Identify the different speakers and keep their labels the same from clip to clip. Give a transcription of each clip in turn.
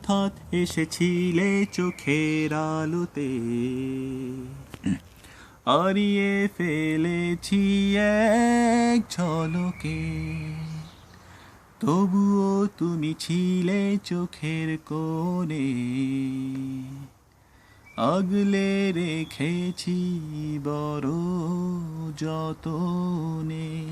Speaker 1: হঠাৎ এসেছিলে চোখের আলোতে, হারিয়ে ফেলেছি এক ঝলকে। তবুও তুমি ছিলে চোখের কোণে, আগলে রেখেছি বড় যতনে।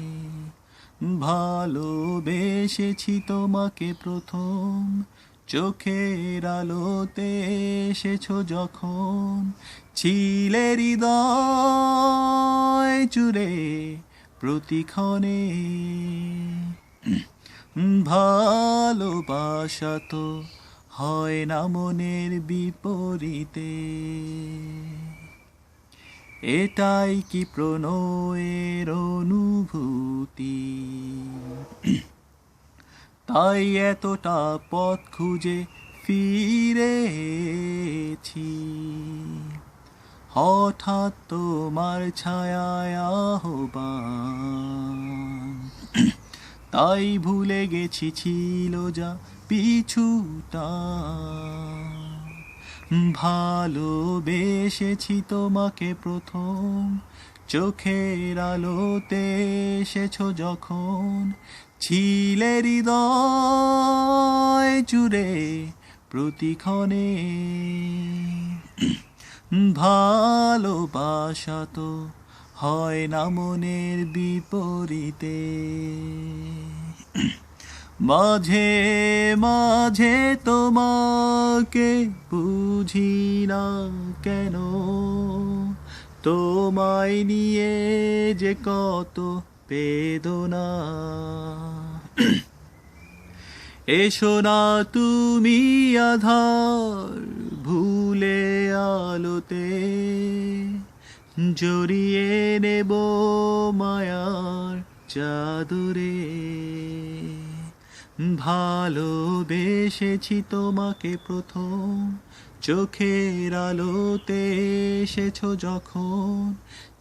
Speaker 1: ভালোবেসেছি তোমাকে প্রথম, চোখের আলোতে এসেছো যখন। ছিলে হৃদয় জুড়ে প্রতিক্ষণে। ভালোবাসা তো হয় না মনের বিপরীতে। এটাই কি প্রণয়ের অনুভূতি? তাই এতটা পথ খুঁজে ফিরেছি, হঠাৎ তোমার ছায়ায় আহ্বান। তাই ভুলে গেছি ছিল যা পিছুটা। ভালোবেসেছি তোমাকে প্রথম, চোখের আলোতে এসেছো যখন। ছিলে হৃদয় জুড়ে প্রতিক্ষণে। ভালোবাসা তো হয় না মনের বিপরীতে। মাঝে মাঝে তোমাকে বুঝি না কেন, তোমায় নিয়ে যে কত বেদনা। এসো না তুমি আধার ভুলে আলোতে, জড়িয়ে নেব মায়ার চাদরে। ভালোবেসেছি তোমাকে প্রথম, চোখের আলোতে এসেছো যখন।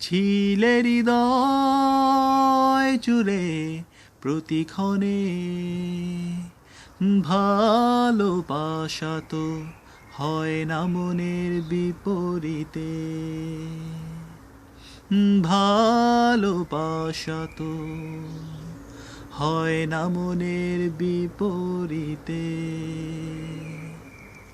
Speaker 1: ছিলে হৃদয় জুড়ে প্রতিক্ষণে। ভালোবাসা তো হয় না মনের বিপরীতে। ভালোবাসা তো হয় না মনের বিপরীতে।